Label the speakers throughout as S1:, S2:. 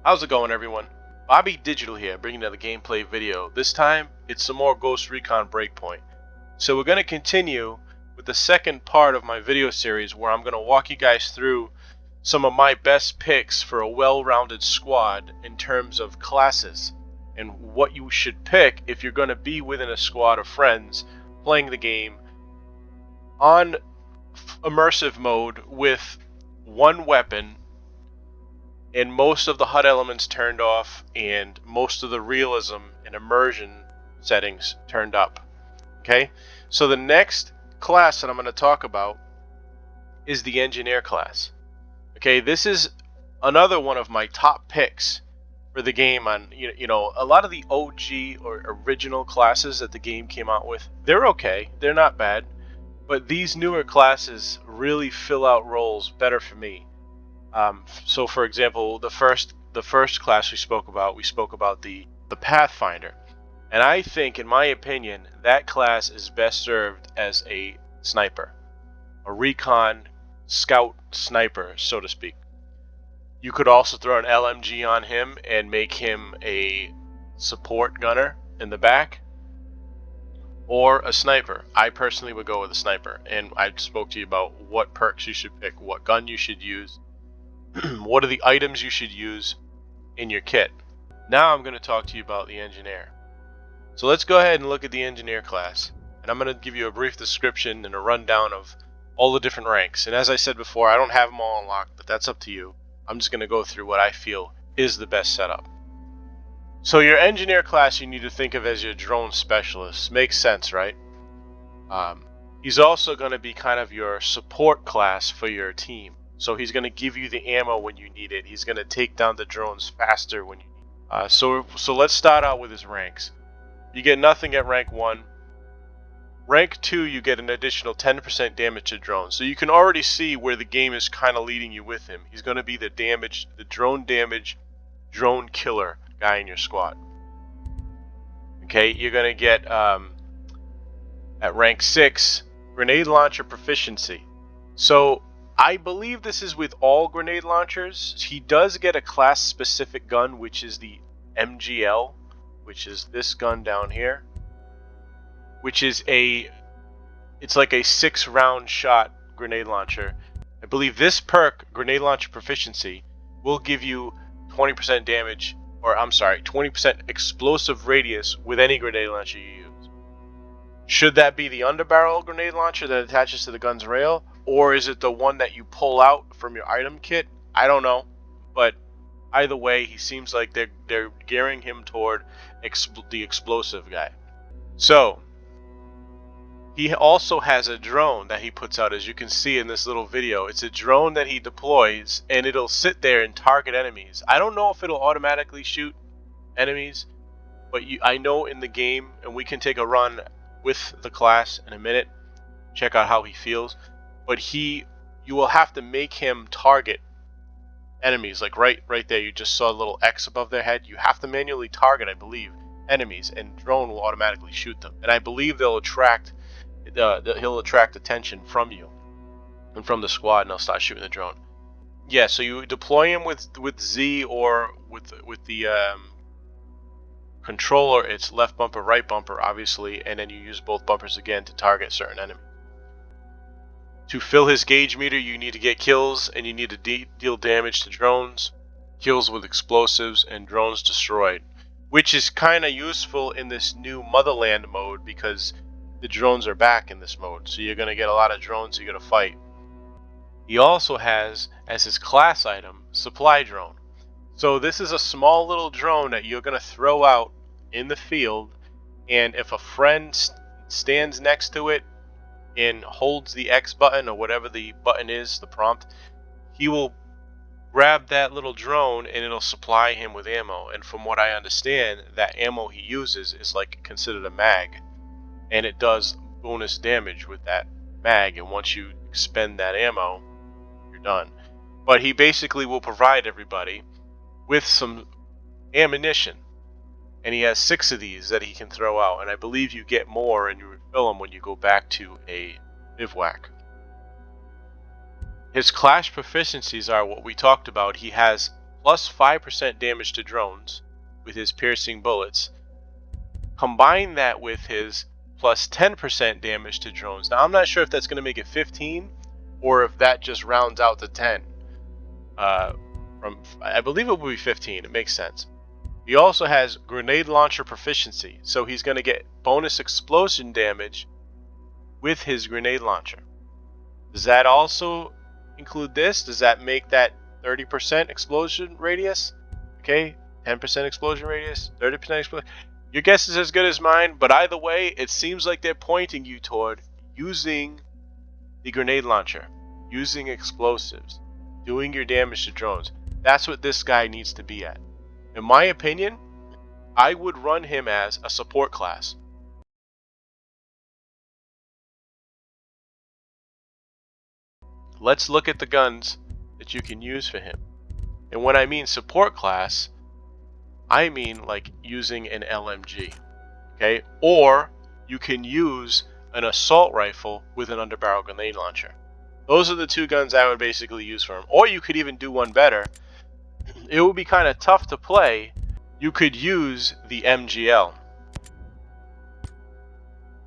S1: How's it going, everyone? Bobby Digital here, bringing another gameplay video. This time, it's some more Ghost Recon Breakpoint. So we're going to continue with the second part of my video series where I'm going to walk you guys through some of my best picks for a well-rounded squad in terms of classes and what you should pick if you're going to be within a squad of friends playing the game on immersive mode with one weapon and most of the HUD elements turned off and most of the realism and immersion settings turned up. Okay, so the next class that I'm going to talk about is the engineer class. Okay, this is another one of my top picks for the game. On you know, a lot of the OG or original classes that the game came out with, they're okay, they're not bad, but these newer classes really fill out roles better for me. So for example, the first class we spoke about the Pathfinder, and I think, in my opinion, that class is best served as a sniper, a recon scout sniper, so to speak. You could also throw an LMG on him and make him a support gunner in the back, or a sniper. I personally would go with a sniper, and I spoke to you about what perks you should pick, what gun you should use, what are the items you should use in your kit. Now I'm going to talk to you about the engineer. So let's go ahead and look at the engineer class, and I'm going to give you a brief description and a rundown of all the different ranks. And as I said before, I don't have them all unlocked, but that's up to you. I'm just going to go through what I feel is the best setup. So your engineer class you need to think of as your drone specialist. Makes sense, right? He's also going to be kind of your support class for your team. So he's going to give you the ammo when you need it. He's going to take down the drones faster when you need it. So let's start out with his ranks. You get nothing at rank 1. Rank 2, you get an additional 10% damage to drones. So you can already see where the game is kind of leading you with him. He's going to be the drone damage, drone killer guy in your squad. Okay, you're going to get, at rank 6, grenade launcher proficiency. So I believe this is with all grenade launchers. He does get a class specific gun, which is the MGL, which is this gun down here, which is it's like a 6-round shot grenade launcher. I believe this perk, grenade launcher proficiency, will give you 20% damage, or I'm sorry, 20% explosive radius with any grenade launcher you use. Should that be the underbarrel grenade launcher that attaches to the gun's rail, or is it the one that you pull out from your item kit? I don't know, but either way, he seems like they're gearing him toward the explosive guy. So he also has a drone that he puts out, as you can see in this little video. It's a drone that he deploys, and it'll sit there and target enemies. I don't know if it'll automatically shoot enemies, but I know in the game, and we can take a run with the class in a minute, check out how he feels. But you will have to make him target enemies, like right there. You just saw a little X above their head. You have to manually target, I believe, enemies, and drone will automatically shoot them. And I believe he'll attract attention from you and from the squad, and they'll start shooting the drone. Yeah, so you deploy him with Z, or with the controller. It's left bumper, right bumper, obviously, and then you use both bumpers again to target certain enemies. To fill his gauge meter, you need to get kills, and you need to deal damage to drones, kills with explosives, and drones destroyed, which is kind of useful in this new Motherland mode because the drones are back in this mode. So you're going to get a lot of drones you're going to fight. He also has, as his class item, supply drone. So this is a small little drone that you're going to throw out in the field, and if a friend stands next to it and holds the X button, or whatever the button is, the prompt, he will grab that little drone and it'll supply him with ammo. And from what I understand, that ammo he uses is like considered a mag, and it does bonus damage with that mag, and once you expend that ammo, you're done. But he basically will provide everybody with some ammunition, and he has 6 of these that he can throw out, and I believe you get more and you refill them when you go back to a bivouac. His class proficiencies are what we talked about. He has plus 5% damage to drones with his piercing bullets. Combine that with his plus 10% damage to drones. Now I'm not sure if that's going to make it 15 or if that just rounds out to 10. I believe it will be 15. It makes sense. He also has grenade launcher proficiency, so he's going to get bonus explosion damage with his grenade launcher. Does that also include this? Does that make that 30% explosion radius? Okay, 10% explosion radius, 30% explosion. Your guess is as good as mine, but either way, it seems like they're pointing you toward using the grenade launcher, using explosives, doing your damage to drones. That's what this guy needs to be at. In my opinion, I would run him as a support class. Let's look at the guns that you can use for him. And when I mean support class, I mean like using an LMG, okay? Or you can use an assault rifle with an underbarrel grenade launcher. Those are the two guns I would basically use for him. Or you could even do one better. It would be kind of tough to play. You could use the MGL.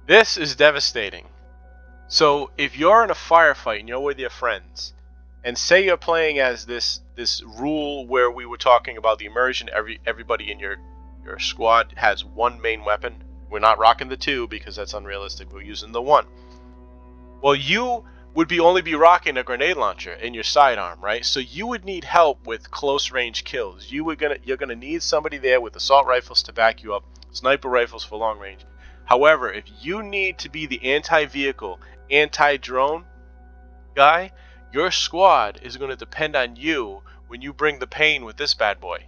S1: This is devastating. So if you're in a firefight and you're with your friends, and say you're playing as this rule where we were talking about the immersion, everybody in your squad has one main weapon. We're not rocking the two because that's unrealistic. We're using the one. Well, you would only be rocking a grenade launcher in your sidearm, right? So you would need help with close range kills. You're gonna need somebody there with assault rifles to back you up, sniper rifles for long range. However, if you need to be the anti-vehicle, anti-drone guy, your squad is going to depend on you when you bring the pain with this bad boy.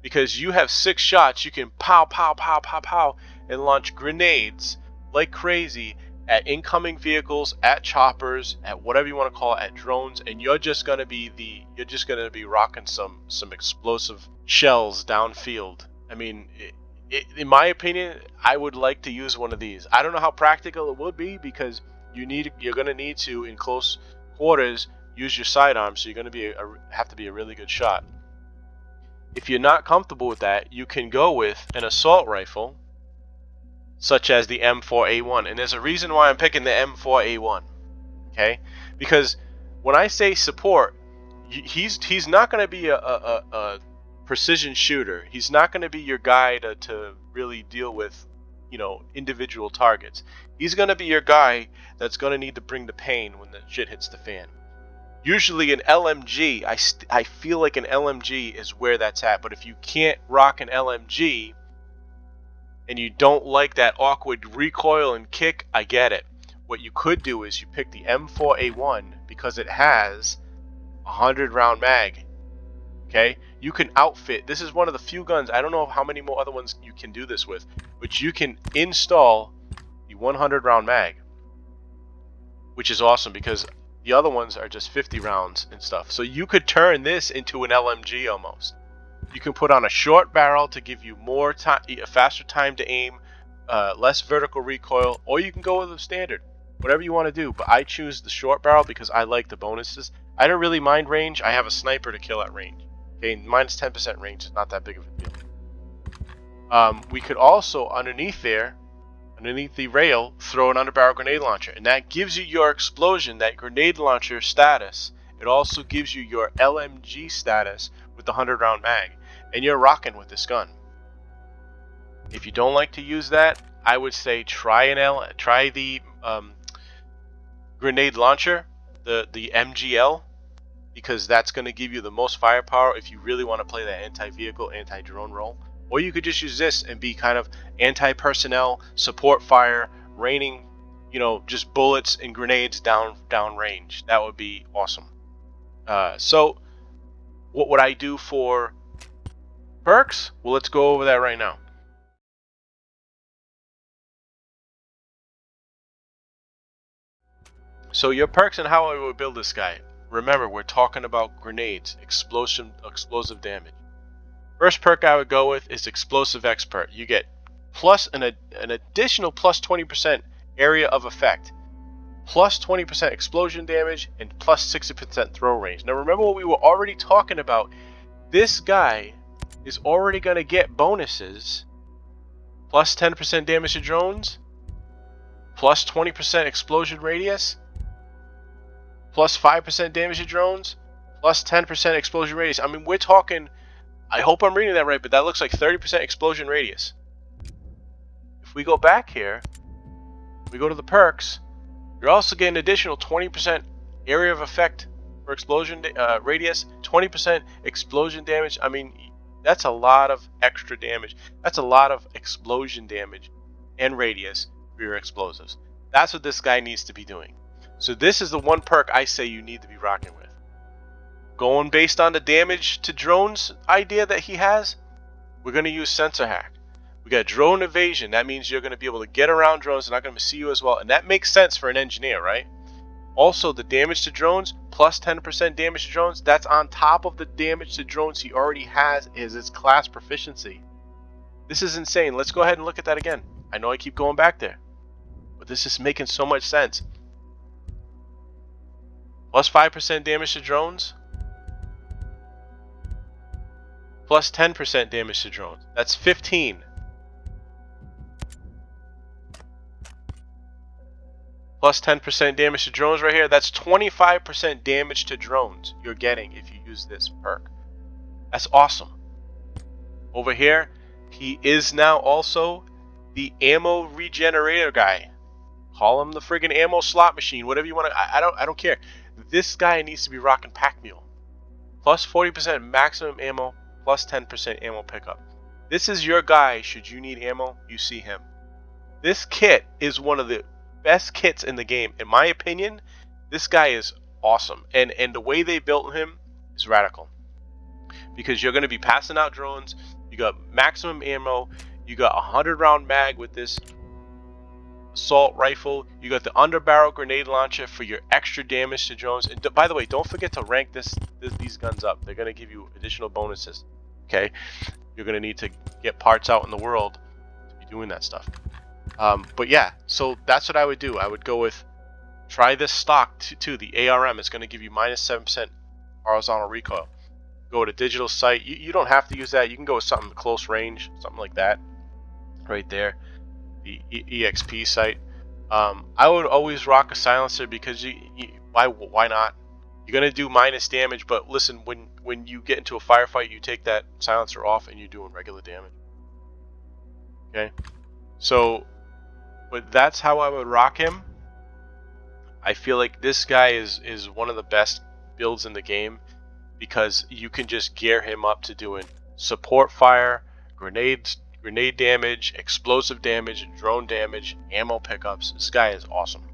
S1: Because you have 6 shots, you can pow, pow, pow, pow, pow, and launch grenades like crazy at incoming vehicles, at choppers, at whatever you want to call it, at drones, and you're just going to be rocking some explosive shells downfield. I mean, in my opinion, I would like to use one of these. I don't know how practical it would be because you're going to need to, in close quarters, use your sidearm, so you're going to have to be a really good shot. If you're not comfortable with that, you can go with an assault rifle, such as the M4A1. And there's a reason why I'm picking the M4A1. Okay? Because when I say support, he's not going to be a precision shooter. He's not going to be your guy to really deal with, individual targets. He's going to be your guy that's going to need to bring the pain when the shit hits the fan. Usually an LMG, I feel like an LMG is where that's at. But if you can't rock an LMG and you don't like that awkward recoil and kick, I get it. What you could do is you pick the M4A1 because it has a 100-round mag. Okay? You can outfit, this is one of the few guns, I don't know how many more other ones you can do this with, but you can install the 100-round mag, which is awesome because the other ones are just 50 rounds and stuff. So you could turn this into an LMG almost. You can put on a short barrel to give you more time, a faster time to aim, less vertical recoil, or you can go with the standard, whatever you want to do. But I choose the short barrel because I like the bonuses. I don't really mind range. I have a sniper to kill at range. Okay, minus 10% range is not that big of a deal. We could also, underneath the rail, throw an underbarrel grenade launcher, and that gives you your explosion, that grenade launcher status. It also gives you your LMG status with the 100-round mag, and you're rocking with this gun. If you don't like to use that, I would say try the grenade launcher, the MGL, because that's going to give you the most firepower if you really want to play that anti-vehicle, anti-drone role. Or you could just use this and be kind of anti-personnel, support fire, raining, just bullets and grenades down range. That would be awesome. So what would I do for perks? Well, let's go over that right now. So your perks and how I would build this guy. Remember, we're talking about grenades, explosive damage. First perk I would go with is Explosive Expert. You get plus an additional plus 20% area of effect, plus 20% explosion damage, and plus 60% throw range. Now remember what we were already talking about this guy is already going to get bonuses. Plus 10% damage to drones. Plus 20% explosion radius. Plus 5% damage to drones. Plus 10% explosion radius. I mean, we're talking... I hope I'm reading that right, but that looks like 30% explosion radius. If we go back here, we go to the perks, you're also getting an additional 20% area of effect for explosion radius, 20% explosion damage. I mean, that's a lot of extra damage. That's a lot of explosion damage and radius for your explosives. That's what this guy needs to be doing. So this is the one perk I say you need to be rocking with. Going based on the damage to drones idea that he has, we're going to use sensor hack. We got drone evasion. That means you're going to be able to get around drones. They're not going to see you as well. And that makes sense for an engineer, right? Also, the damage to drones, plus 10% damage to drones, that's on top of the damage to drones he already has as his class proficiency. This is insane. Let's go ahead and look at that again. I know I keep going back there, but this is making so much sense. Plus 5% damage to drones. Plus 10% damage to drones. That's 15. Plus 10% damage to drones right here. That's 25% damage to drones you're getting if you use this perk. That's awesome. Over here, he is now also the ammo regenerator guy. Call him the friggin' ammo slot machine, whatever you want to. I don't care. This guy needs to be rocking pack mule. Plus 40% maximum ammo. Plus 10% ammo pickup. This is your guy. Should you need ammo, you see him. This kit is one of the best kits in the game. In my opinion, this guy is awesome. And the way they built him is radical. Because you're going to be passing out drones. You got maximum ammo. You got a 100-round mag with this assault rifle. You got the underbarrel grenade launcher for your extra damage to drones. And by the way, don't forget to rank these guns up. They're going to give you additional bonuses. Okay, you're going to need to get parts out in the world to be doing that stuff. But yeah, so that's what I would do. I would go with, try this stock too, the ARM. It's going to give you minus 7% horizontal recoil. Go to digital sight. You don't have to use that. You can go with something close range, something like that. Right there, the EXP sight. I would always rock a silencer because why not? You're going to do minus damage, but listen, when you get into a firefight, you take that silencer off and you're doing regular damage. Okay? So, but that's how I would rock him. I feel like this guy is one of the best builds in the game because you can just gear him up to doing support fire, grenade damage, explosive damage, drone damage, ammo pickups. This guy is awesome.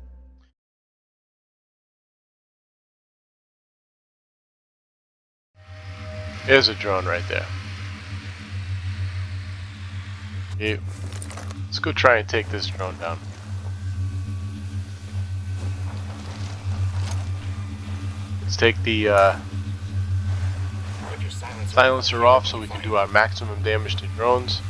S1: There's a drone right there. Yeah. Let's go try and take this drone down. Let's take the silencer off so we can do our maximum damage to drones.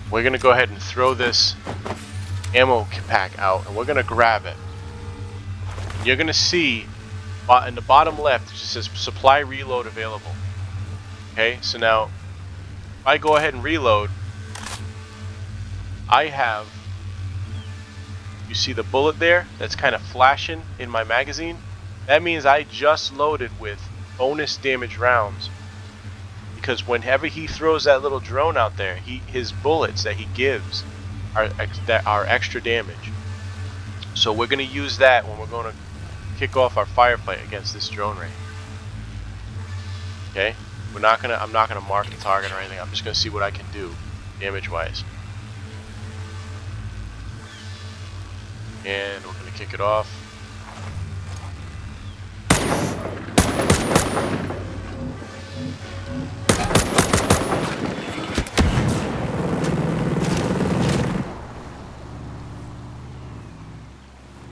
S1: We're going to go ahead and throw this ammo pack out and we're going to grab it. You're going to see in the bottom left it just says supply reload available. Okay, so now if I go ahead and reload, I have, you see the bullet there that's kind of flashing in my magazine? That means I just loaded with bonus damage rounds. Because whenever he throws that little drone out there, his bullets that he gives are extra damage. So we're going to use that when we're going to kick off our firefight against this drone ray. Okay, I'm not gonna mark the target or anything. I'm just going to see what I can do damage-wise. And we're going to kick it off.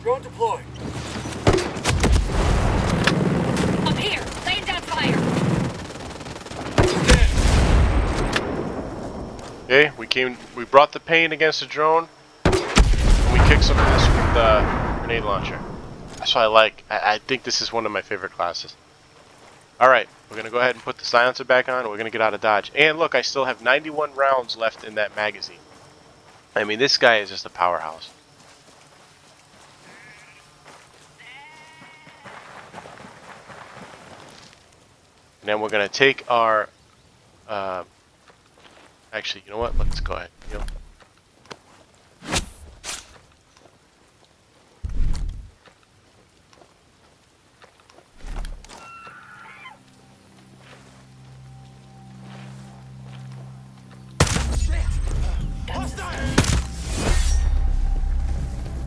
S2: Drone deployed.
S3: Up here, laying down fire.
S1: Okay, we brought the pain against the drone, and we kicked some ass with grenade launcher. That's what I like. I think this is one of my favorite classes. Alright, we're going to go ahead and put the silencer back on. We're going to get out of dodge. And look, I still have 91 rounds left in that magazine. I mean, this guy is just a powerhouse. And then we're going to take our... actually, you know what? Let's go ahead. Heal.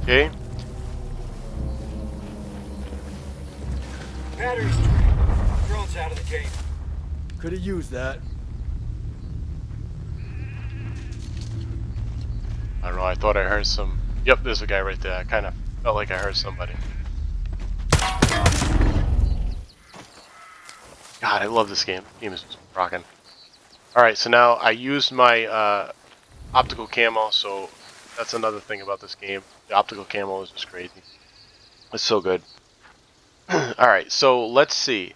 S1: Okay.
S2: Battery's drained. Drone's out of the game.
S4: Could have used that.
S1: I don't know, I thought I heard some... Yep, there's a guy right there. I kind of felt like I heard somebody. God, I love this game. This game is rocking. Alright, so now I used my optical camo, so that's another thing about this game. The optical camo is just crazy. It's so good. Alright, so let's see.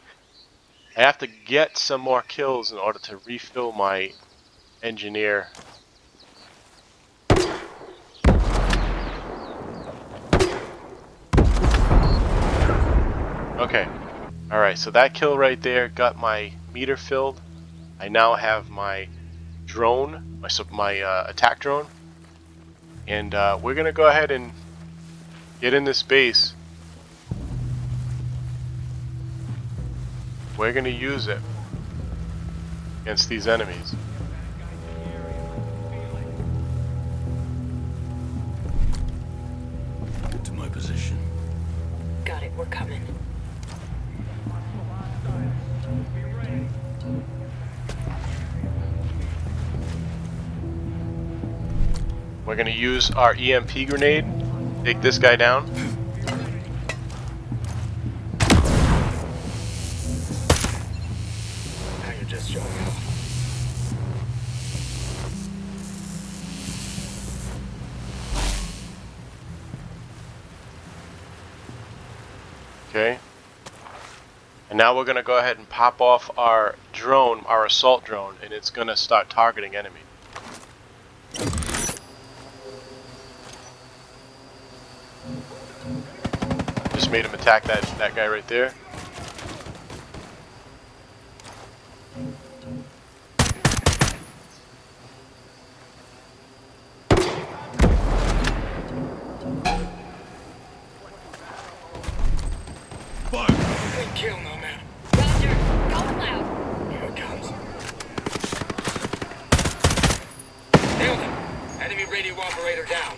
S1: I have to get some more kills in order to refill my engineer. Okay. Alright, so that kill right there got my meter filled. I now have my drone, my attack drone. And we're going to go ahead and get in this base. We're going to use it against these enemies.
S4: Get to my position.
S3: Got it, we're coming.
S1: We're going to use our EMP grenade. Take this guy down.
S2: Now you're just showing off.
S1: Okay. And now we're going to go ahead and pop off our drone, our assault drone, and it's going to start targeting enemies. Just made him attack that guy right there.
S2: Good kill, Nomad.
S3: Roger, going loud.
S2: Here it comes. Nailed him. Enemy radio operator down.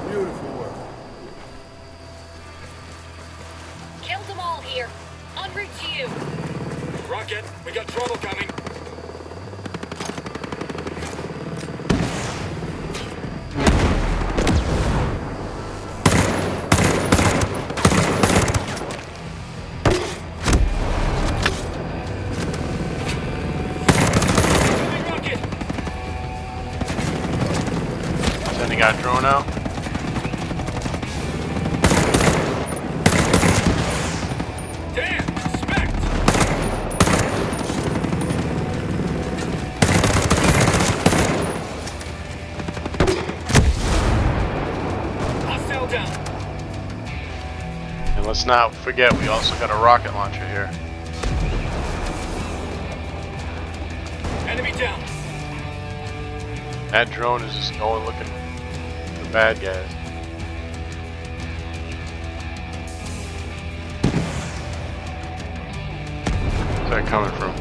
S4: Beautiful work.
S3: Killed them all here. En route to you.
S2: Rocket, we got trouble coming. Rocket!
S1: Sending our drone out.
S2: Damn! Respect! Hostile down.
S1: And let's not forget, we also got a rocket launcher here.
S2: Enemy down.
S1: That drone is just going looking for the bad guys. Where's that coming from?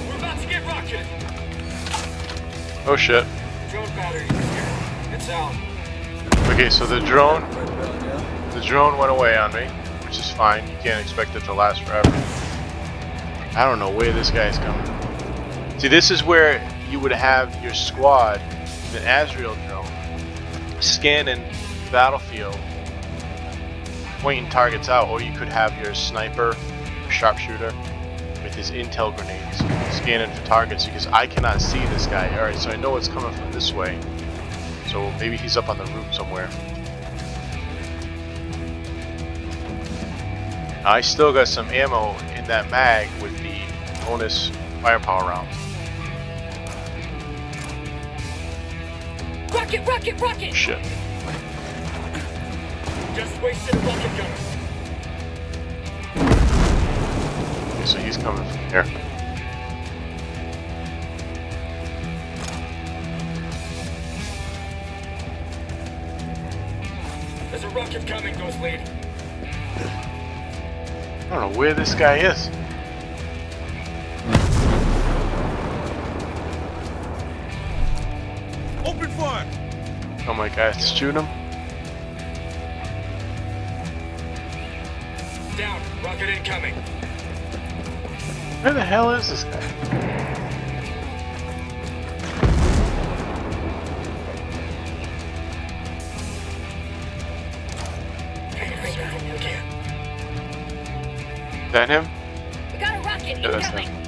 S2: We're about to get rocketed.
S1: Oh shit.
S2: Drone battery is here. It's out.
S1: Okay, so the drone
S4: Right about now.
S1: The drone went away on me, which is fine. You can't expect it to last forever. I don't know where this guy's coming. See, this is where you would have your squad in an Azrael drone scanning the battlefield, pointing targets out, or you could have your sniper or sharpshooter with his intel grenades scanning for targets, because I cannot see this guy. Alright, so I know it's coming from this way. So maybe he's up on the roof somewhere. I still got some ammo in that mag with the bonus firepower rounds.
S3: Rocket, rocket, rocket!
S1: Shit.
S2: Just wasted a rocket gunner.
S1: Okay, so he's coming from here.
S2: There's a rocket coming, Ghost Lead.
S1: I don't know where this guy is.
S4: Open fire!
S1: Oh my god, shoot him.
S2: Down. Rocket incoming.
S1: Where the hell is this guy? Is that him?
S3: We got a rocket
S1: Yeah, that's
S3: incoming!
S1: him.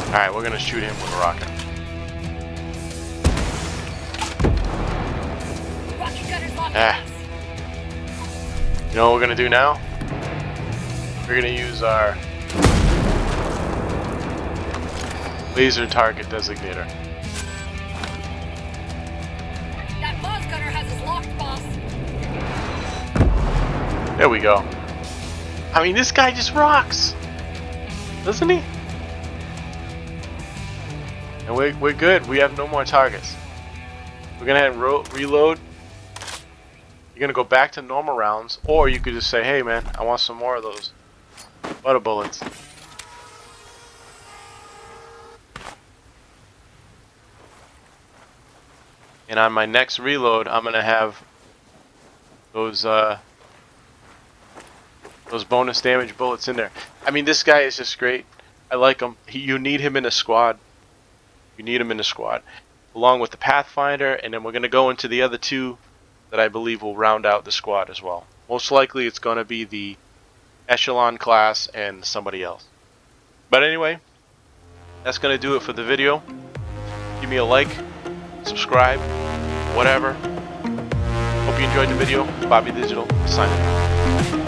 S1: Alright, we're gonna shoot him with a rocket.
S3: Rocket gunner's locked
S1: Ah.
S3: us.
S1: You know what we're gonna do now? We're gonna use our laser target designator.
S3: That Moz gunner has us locked, boss.
S1: There we go. I mean, this guy just rocks, doesn't he? And we're good. We have no more targets. We're gonna have reload. You're gonna go back to normal rounds, or you could just say, "Hey, man, I want some more of those butter bullets." And on my next reload, I'm gonna have those bonus damage bullets in there. I mean, this guy is just great. I like him. You need him in a squad. You need him in the squad, along with the Pathfinder, and then we're going to go into the other two that I believe will round out the squad as well. Most likely it's going to be the Echelon class and somebody else. But anyway, that's going to do it for the video. Give me a like, subscribe, whatever. Hope you enjoyed the video. Bobby Digital, signing out.